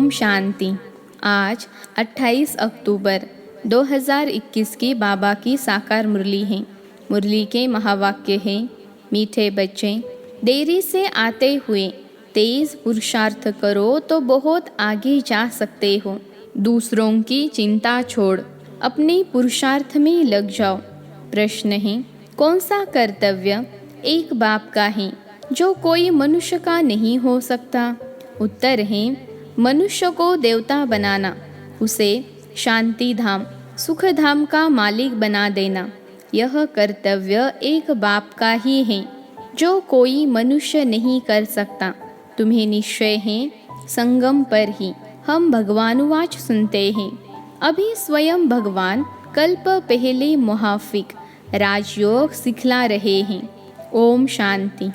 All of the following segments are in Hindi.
ओम शांति। आज 28 अक्टूबर 2021 की बाबा की साकार मुरली है। मुरली के महावाक्य हैं, मीठे बच्चे, देरी से आते हुए तेज पुरुषार्थ करो तो बहुत आगे जा सकते हो। दूसरों की चिंता छोड़ अपने पुरुषार्थ में लग जाओ। प्रश्न है, कौन सा कर्तव्य एक बाप का है जो कोई मनुष्य का नहीं हो सकता? उत्तर है, मनुष्य को देवता बनाना, उसे शांति धाम सुख धाम का मालिक बना देना। यह कर्तव्य एक बाप का ही है जो कोई मनुष्य नहीं कर सकता। तुम्हें निश्चय है संगम पर ही हम भगवानुवाच सुनते हैं। अभी स्वयं भगवान कल्प पहले मुहाफिक राजयोग सिखला रहे हैं। ओम शांति।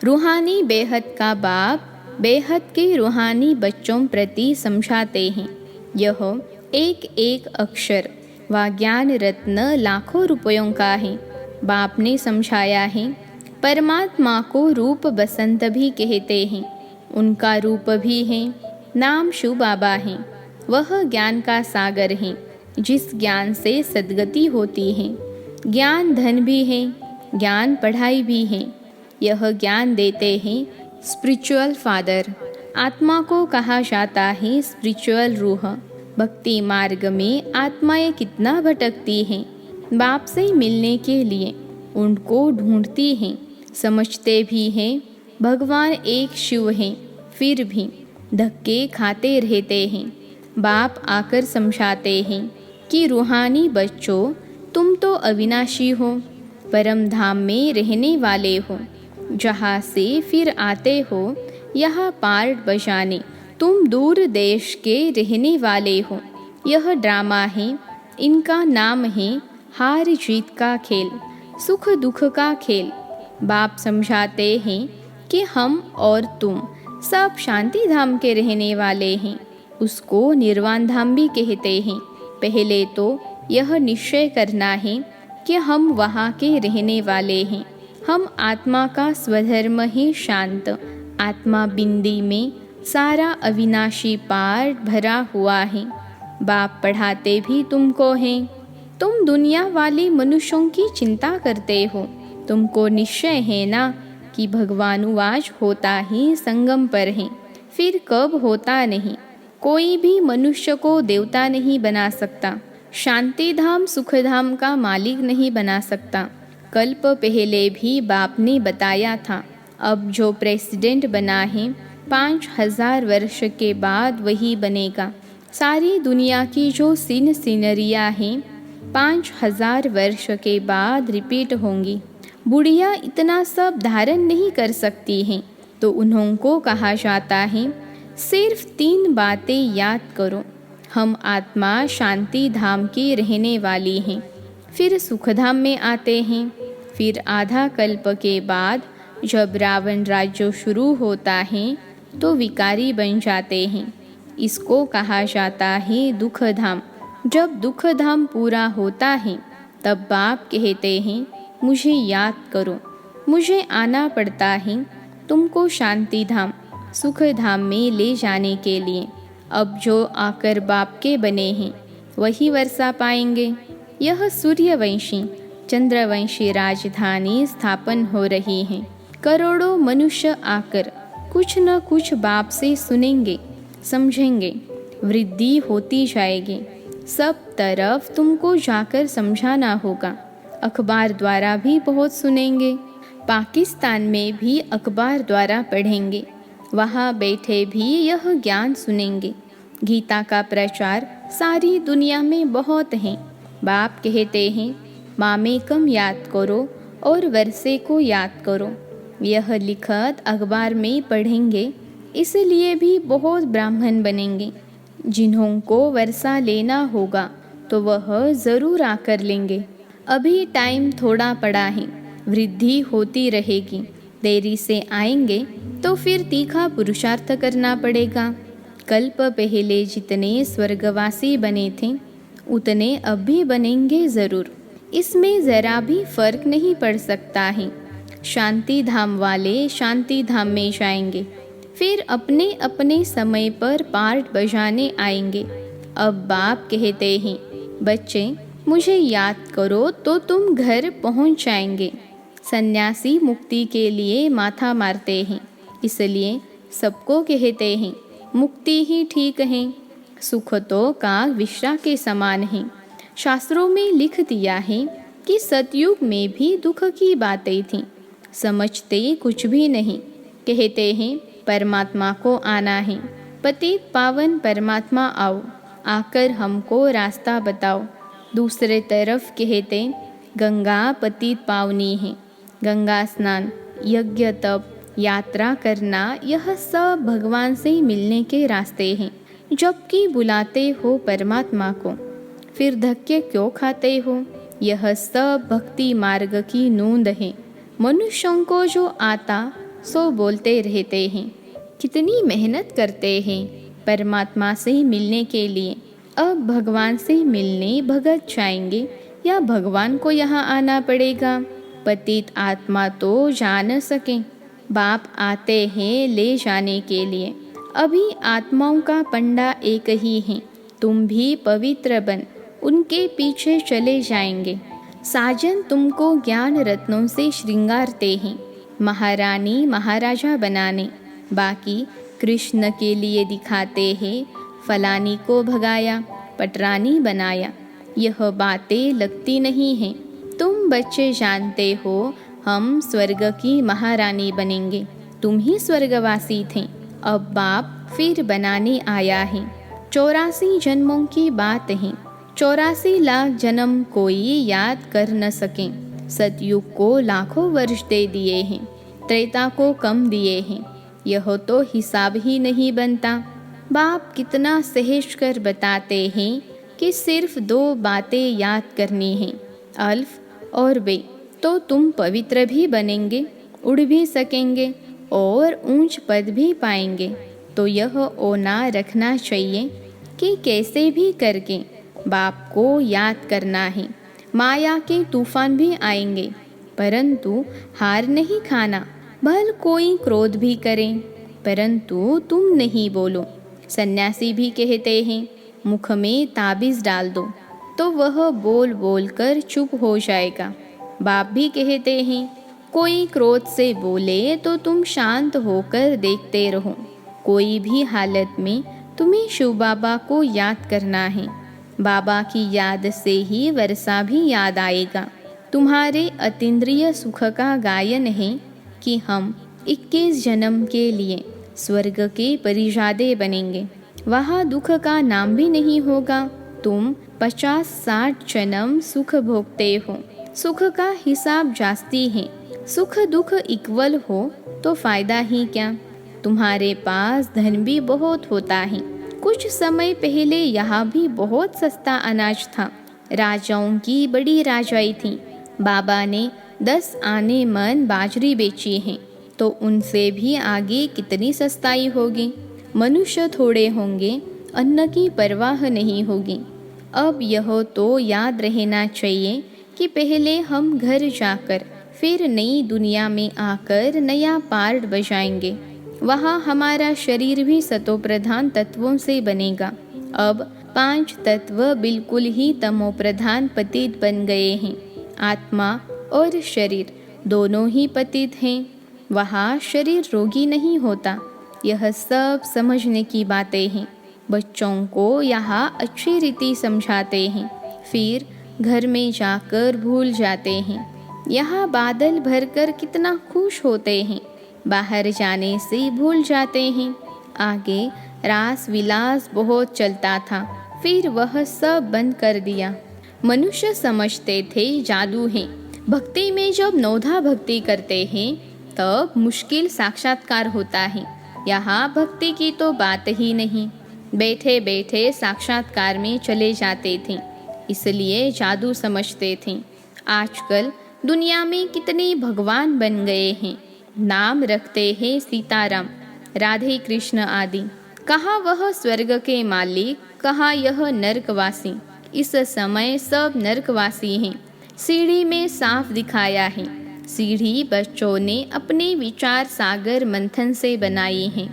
रूहानी बेहद का बाप बेहद के रूहानी बच्चों प्रति समझाते हैं। यह एक एक अक्षर व ज्ञान रत्न लाखों रुपयों का है। बाप ने समझाया है, परमात्मा को रूप बसंत भी कहते हैं। उनका रूप भी है, नाम शिव बाबा है। वह ज्ञान का सागर है, जिस ज्ञान से सद्गति होती है। ज्ञान धन भी है, ज्ञान पढ़ाई भी है। यह ज्ञान देते हैं स्पिरिचुअल फादर। आत्मा को कहा जाता है स्पिरिचुअल रूह। भक्ति मार्ग में आत्माएं कितना भटकती हैं। बाप से मिलने के लिए उनको ढूंढती हैं। समझते भी हैं भगवान एक शिव हैं, फिर भी धक्के खाते रहते हैं। बाप आकर समझाते हैं कि रूहानी बच्चों, तुम तो अविनाशी हो, परम धाम में रहने वाले हो। जहाँ से फिर आते हो यहाँ पार्ट बजाने तुम दूर देश के रहने वाले हो। यह ड्रामा है, इनका नाम है हार जीत का खेल, सुख दुख का खेल। बाप समझाते हैं कि हम और तुम सब शांति धाम के रहने वाले हैं। उसको निर्वाण धाम भी कहते हैं। पहले तो यह निश्चय करना है कि हम वहाँ के रहने वाले हैं। हम आत्मा का स्वधर्म ही शांत आत्मा बिंदी में सारा अविनाशी पार्ट भरा हुआ है। बाप पढ़ाते भी तुमको हैं। तुम दुनिया वाले मनुष्यों की चिंता करते हो। तुमको निश्चय है ना कि भगवानुवाच होता ही संगम पर है, फिर कब होता नहीं। कोई भी मनुष्य को देवता नहीं बना सकता, शांति धाम सुख धाम का मालिक नहीं बना सकता। कल्प पहले भी बाप ने बताया था, अब जो प्रेसिडेंट बना है 5000 वर्ष के बाद वही बनेगा। सारी दुनिया की जो सीनरियाँ हैं 5000 वर्ष के बाद रिपीट होंगी। बुढ़िया इतना सब धारण नहीं कर सकती हैं, तो उन्हों को कहा जाता है सिर्फ 3 बातें याद करो। हम आत्मा शांति धाम की रहने वाली हैं, फिर सुखधाम में आते हैं। फिर आधा कल्प के बाद जब रावण राज्य शुरू होता है तो विकारी बन जाते हैं। इसको कहा जाता है दुख धाम। जब दुख धाम पूरा होता है तब बाप कहते हैं मुझे याद करो। मुझे आना पड़ता है तुमको शांति धाम सुख धाम में ले जाने के लिए। अब जो आकर बाप के बने हैं वही वर्षा पाएंगे। यह सूर्यवंशी चंद्रवंशी राजधानी स्थापन हो रही है। करोड़ों मनुष्य आकर कुछ न कुछ बाप से सुनेंगे, समझेंगे। वृद्धि होती जाएगी। सब तरफ तुमको जाकर समझाना होगा। अखबार द्वारा भी बहुत सुनेंगे। पाकिस्तान में भी अखबार द्वारा पढ़ेंगे। वहाँ बैठे भी यह ज्ञान सुनेंगे। गीता का प्रचार सारी दुनिया में बहुत है। बाप कहते हैं मामेकम याद करो और वर्षे को याद करो। यह लिखत अखबार में पढ़ेंगे, इसलिए भी बहुत ब्राह्मण बनेंगे। जिन्हों को वर्षा लेना होगा तो वह ज़रूर आकर लेंगे। अभी टाइम थोड़ा पड़ा है, वृद्धि होती रहेगी। देरी से आएंगे तो फिर तीखा पुरुषार्थ करना पड़ेगा। कल्प पहले जितने स्वर्गवासी बने थे उतने अब भी बनेंगे ज़रूर। इसमें ज़रा भी फर्क नहीं पड़ सकता है। शांति धाम वाले शांति धाम में जाएंगे, फिर अपने अपने समय पर पार्ट बजाने आएंगे। अब बाप कहते हैं, बच्चे मुझे याद करो तो तुम घर पहुंच जाएंगे। सन्यासी मुक्ति के लिए माथा मारते हैं, इसलिए सबको कहते हैं मुक्ति ही ठीक है। सुख तो काग विश्रा के समान है। शास्त्रों में लिख दिया है कि सतयुग में भी दुख की बातें थीं। समझते कुछ भी नहीं। कहते हैं परमात्मा को आना है। पतित पावन परमात्मा आओ, आकर हमको रास्ता बताओ। दूसरे तरफ कहते गंगा पतित पावनी है। गंगा स्नान, यज्ञ, तप, यात्रा करना, यह सब भगवान से मिलने के रास्ते हैं। जबकि बुलाते हो परमात्मा को, फिर धक्के क्यों खाते हो? यह सब भक्ति मार्ग की नोंद है। मनुष्यों को जो आता सो बोलते रहते हैं। कितनी मेहनत करते हैं परमात्मा से मिलने के लिए। अब भगवान से मिलने भगत जाएंगे या भगवान को यहाँ आना पड़ेगा? पतित आत्मा तो जा न सके। बाप आते हैं ले जाने के लिए। अभी आत्माओं का पंडा एक ही है। तुम भी पवित्र बन उनके पीछे चले जाएंगे। साजन तुमको ज्ञान रत्नों से श्रृंगारते हैं, महारानी महाराजा बनाने। बाकी कृष्ण के लिए दिखाते हैं, फलानी को भगाया, पटरानी बनाया। यह बातें लगती नहीं हैं। तुम बच्चे जानते हो हम स्वर्ग की महारानी बनेंगे। तुम ही स्वर्गवासी थे, अब बाप फिर बनाने आया है। 84 जन्मों की बात है। 84 लाख जन्म कोई याद कर न सके। सतयुग को लाखों वर्ष दे दिए हैं, त्रेता को कम दिए हैं। यह तो हिसाब ही नहीं बनता। बाप कितना सहज कर बताते हैं कि सिर्फ 2 बातें याद करनी हैं, अल्फ और बे, तो तुम पवित्र भी बनेंगे, उड़ भी सकेंगे और ऊंच पद भी पाएंगे। तो यह ओना रखना चाहिए कि कैसे भी करके बाप को याद करना है। माया के तूफान भी आएंगे, परंतु हार नहीं खाना। भल कोई क्रोध भी करे, परंतु तुम नहीं बोलो। सन्यासी भी कहते हैं मुख में ताबीज़ डाल दो, तो वह बोल बोल कर चुप हो जाएगा। बाप भी कहते हैं कोई क्रोध से बोले तो तुम शांत होकर देखते रहो। कोई भी हालत में तुम्हें शिव बाबा को याद करना है। बाबा की याद से ही वर्षा भी याद आएगा। तुम्हारे अतीन्द्रिय सुख का गायन है कि हम 21 जन्म के लिए स्वर्ग के परिजादे बनेंगे। वहाँ दुख का नाम भी नहीं होगा। तुम 50-60 जन्म सुख भोगते हो। सुख का हिसाब जास्ती है। सुख दुख इक्वल हो तो फायदा ही क्या? तुम्हारे पास धन भी बहुत होता है। कुछ समय पहले यहाँ भी बहुत सस्ता अनाज था। राजाओं की बड़ी राजाई थी। बाबा ने 10 आने मन बाजरी बेची है, तो उनसे भी आगे कितनी सस्ताई होगी। मनुष्य थोड़े होंगे, अन्न की परवाह नहीं होगी। अब यह तो याद रहना चाहिए कि पहले हम घर जाकर फिर नई दुनिया में आकर नया पार्ट बजाएंगे। वहाँ हमारा शरीर भी सतोप्रधान तत्वों से बनेगा। अब 5 तत्व बिल्कुल ही तमोप्रधान पतित बन गए हैं। आत्मा और शरीर दोनों ही पतित हैं। वहाँ शरीर रोगी नहीं होता। यह सब समझने की बातें हैं। बच्चों को यहाँ अच्छी रीति समझाते हैं, फिर घर में जाकर भूल जाते हैं। यहाँ बादल भरकर कितना खुश होते हैं, बाहर जाने से भूल जाते हैं। आगे रास विलास बहुत चलता था, फिर वह सब बंद कर दिया। मनुष्य समझते थे जादू है। भक्ति में जब नौधा भक्ति करते हैं तब मुश्किल साक्षात्कार होता है। यहाँ भक्ति की तो बात ही नहीं, बैठे बैठे साक्षात्कार में चले जाते थे, इसलिए जादू समझते थे। आजकल दुनिया में कितने भगवान बन गए हैं। नाम रखते हैं सीताराम, राधे कृष्ण आदि। कहाँ वह स्वर्ग के मालिक, कहाँ यह नरकवासी। इस समय सब नरकवासी हैं। सीढ़ी में साफ दिखाया है। सीढ़ी बच्चों ने अपने विचार सागर मंथन से बनाई है।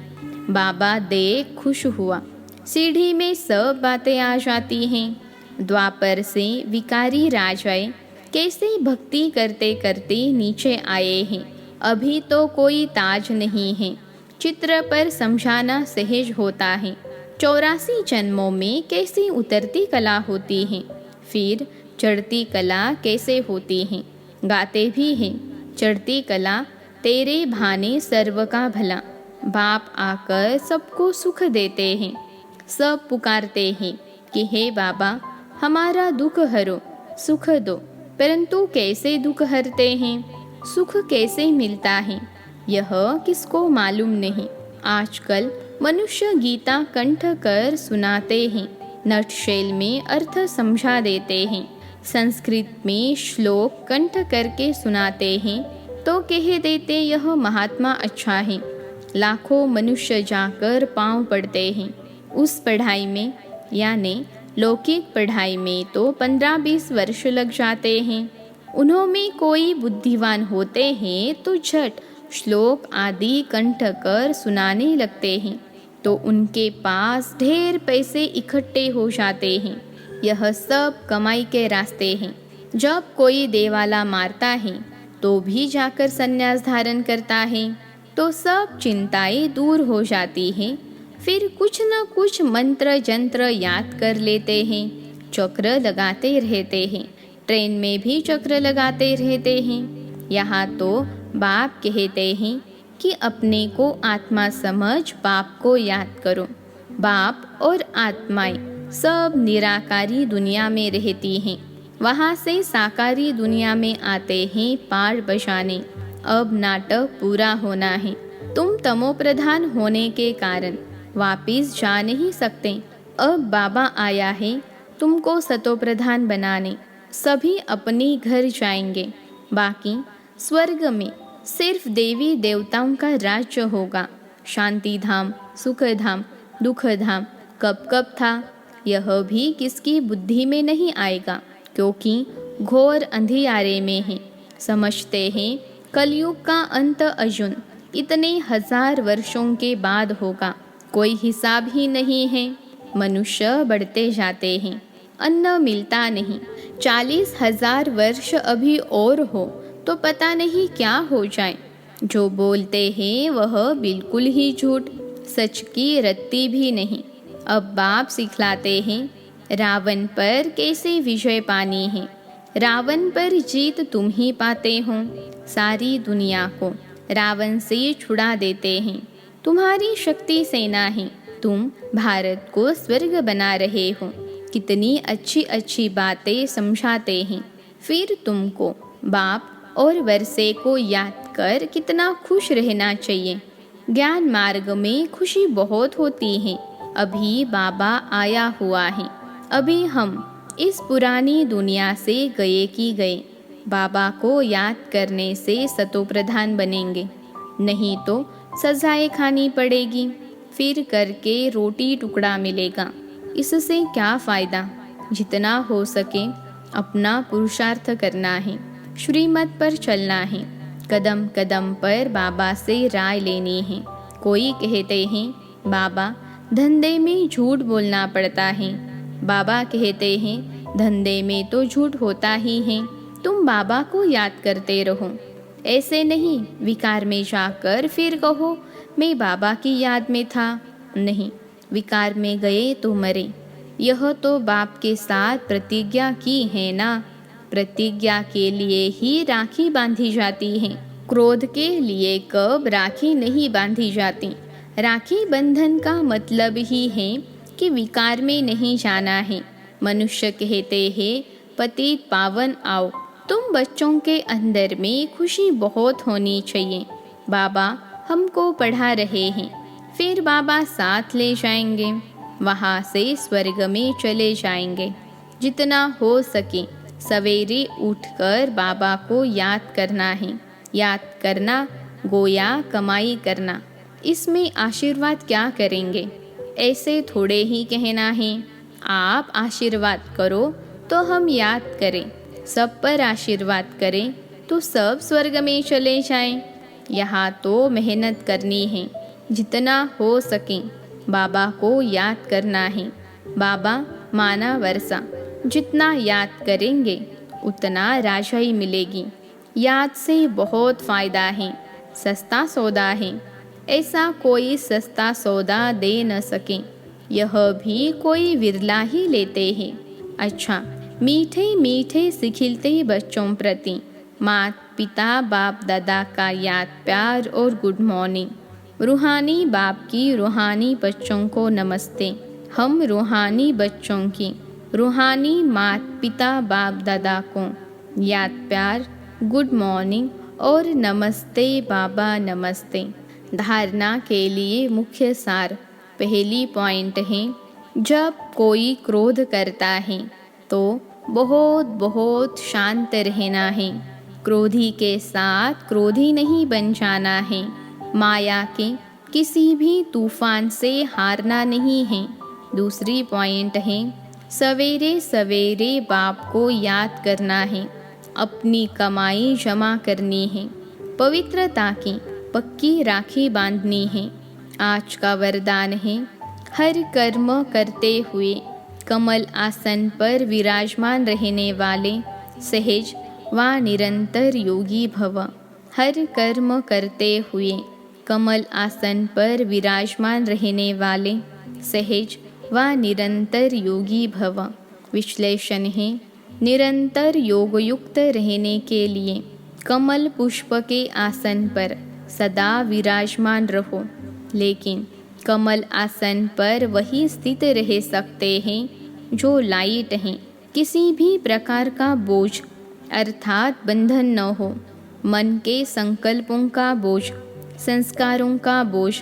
बाबा देख खुश हुआ। सीढ़ी में सब बातें आ जाती हैं। द्वापर से विकारी राजाएं कैसे भक्ति करते करते नीचे आए हैं। अभी तो कोई ताज नहीं है। चित्र पर समझाना सहज होता है। 84 जन्मों में कैसी उतरती कला होती है, फिर चढ़ती कला कैसे होती है। गाते भी हैं, चढ़ती कला तेरे भाने सर्व का भला। बाप आकर सबको सुख देते हैं। सब पुकारते हैं कि हे बाबा हमारा दुख हरो, सुख दो। परंतु कैसे दुख हरते हैं, सुख कैसे मिलता है, यह किसको मालूम नहीं। आजकल मनुष्य गीता कंठ कर सुनाते हैं, नटशेल में अर्थ समझा देते हैं, संस्कृत में श्लोक कंठ करके सुनाते हैं तो कह देते यह महात्मा अच्छा है। लाखों मनुष्य जाकर पांव पड़ते हैं उस पढ़ाई में, यानी लौकिक पढ़ाई में तो 15-20 वर्ष लग जाते हैं। उन्होंने कोई बुद्धिवान होते हैं तो झट श्लोक आदि कंठ कर सुनाने लगते हैं, तो उनके पास ढेर पैसे इकट्ठे हो जाते हैं। यह सब कमाई के रास्ते हैं। जब कोई देवाला मारता है तो भी जाकर संन्यास धारण करता है, तो सब चिंताएं दूर हो जाती हैं। फिर कुछ न कुछ मंत्र जंत्र याद कर लेते हैं, चक्र लगाते रहते हैं। ट्रेन में भी चक्र लगाते रहते हैं। यहाँ तो बाप कहते हैं कि अपने को आत्मा समझ बाप को याद करो। बाप और आत्माएं सब निराकारी दुनिया में रहती हैं, वहाँ से साकारी दुनिया में आते हैं पार बजाने। अब नाटक पूरा होना है। तुम तमोप्रधान होने के कारण वापिस जा नहीं सकते। अब बाबा आया है तुमको सतोप्रधान बनाने। सभी अपने घर जाएंगे। बाकी स्वर्ग में सिर्फ देवी देवताओं का राज्य होगा। शांति धाम, सुख धाम, दुख धाम कब कब था, यह भी किसकी बुद्धि में नहीं आएगा, क्योंकि घोर अंधियारे में है। समझते हैं कलयुग का अंत अजुन इतने 1000 वर्षों के बाद होगा। कोई हिसाब ही नहीं है। मनुष्य बढ़ते जाते हैं, अन्न मिलता नहीं। 40,000 वर्ष अभी और हो तो पता नहीं क्या हो जाए। जो बोलते हैं वह बिल्कुल ही झूठ, सच की रत्ती भी नहीं। अब बाप सिखलाते हैं रावण पर कैसे विजय पानी है। रावण पर जीत तुम ही पाते हो। सारी दुनिया को रावण से छुड़ा देते हैं। तुम्हारी शक्ति सेना है। तुम भारत को स्वर्ग बना रहे हो। कितनी अच्छी अच्छी बातें समझाते हैं। फिर तुमको बाप और वर्षे को याद कर कितना खुश रहना चाहिए। ज्ञान मार्ग में खुशी बहुत होती है। अभी बाबा आया हुआ है। अभी हम इस पुरानी दुनिया से गए की गए। बाबा को याद करने से सतोप्रधान बनेंगे, नहीं तो सजाएं खानी पड़ेगी। फिर करके रोटी टुकड़ा मिलेगा। इससे क्या फ़ायदा। जितना हो सके अपना पुरुषार्थ करना है, श्रीमत पर चलना है। कदम कदम पर बाबा से राय लेनी है। कोई कहते हैं बाबा धंधे में झूठ बोलना पड़ता है। बाबा कहते हैं धंधे में तो झूठ होता ही है। तुम बाबा को याद करते रहो। ऐसे नहीं विकार में जाकर फिर कहो मैं बाबा की याद में था। नहीं, विकार में गए तो मरे। यह तो बाप के साथ प्रतिज्ञा की है ना। प्रतिज्ञा के लिए ही राखी बांधी जाती है। क्रोध के लिए कब राखी नहीं बांधी जाती। राखी बंधन का मतलब ही है कि विकार में नहीं जाना है। मनुष्य कहते हैं पतित पावन आओ। तुम बच्चों के अंदर में खुशी बहुत होनी चाहिए। बाबा हमको पढ़ा रहे हैं, फिर बाबा साथ ले जाएंगे। वहाँ से स्वर्ग में चले जाएंगे। जितना हो सके सवेरे उठकर बाबा को याद करना है। याद करना गोया कमाई करना। इसमें आशीर्वाद क्या करेंगे। ऐसे थोड़े ही कहना है आप आशीर्वाद करो तो हम याद करें। सब पर आशीर्वाद करें तो सब स्वर्ग में चले जाएं। यहाँ तो मेहनत करनी है। जितना हो सके बाबा को याद करना है। बाबा माना वर्षा, जितना याद करेंगे उतना राजाई मिलेगी। याद से बहुत फ़ायदा है, सस्ता सौदा है, ऐसा कोई सस्ता सौदा दे न सके, यह भी कोई विरला ही लेते हैं। अच्छा, मीठे मीठे सिखिलते बच्चों प्रति माता पिता बाप दादा का याद प्यार और गुड मॉर्निंग। रूहानी बाप की रूहानी बच्चों को नमस्ते। हम रूहानी बच्चों की रूहानी माता पिता बाप दादा को याद प्यार, गुड मॉर्निंग और नमस्ते बाबा नमस्ते। धारणा के लिए मुख्य सार। पहली पॉइंट है, जब कोई क्रोध करता है तो बहुत बहुत शांत रहना है। क्रोधी के साथ क्रोधी नहीं बन जाना है। माया के किसी भी तूफान से हारना नहीं है। दूसरी पॉइंट है, सवेरे सवेरे बाप को याद करना है, अपनी कमाई जमा करनी है, पवित्रता की पक्की राखी बांधनी है। आज का वरदान है, हर कर्म करते हुए कमल आसन पर विराजमान रहने वाले सहज व निरंतर योगी भव। हर कर्म करते हुए कमल आसन पर विराजमान रहने वाले सहज व निरंतर योगी भव। विश्लेषण है, निरंतर योगयुक्त रहने के लिए कमल पुष्प के आसन पर सदा विराजमान रहो। लेकिन कमल आसन पर वही स्थित रह सकते हैं जो लाइट हैं। किसी भी प्रकार का बोझ अर्थात बंधन न हो। मन के संकल्पों का बोझ, संस्कारों का बोझ,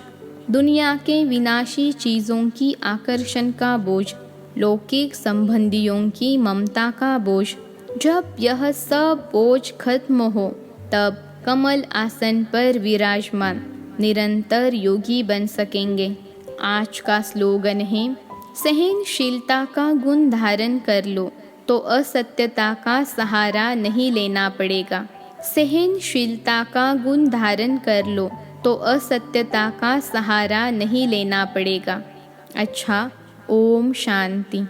दुनिया के विनाशी चीज़ों की आकर्षण का बोझ, लौकिक संबंधियों की ममता का बोझ। जब यह सब बोझ खत्म हो तब कमल आसन पर विराजमान निरंतर योगी बन सकेंगे। आज का स्लोगन है, सहनशीलता का गुण धारण कर लो तो असत्यता का सहारा नहीं लेना पड़ेगा। सहनशीलता का गुण धारण कर लो तो असत्यता का सहारा नहीं लेना पड़ेगा। अच्छा, ओम शांति।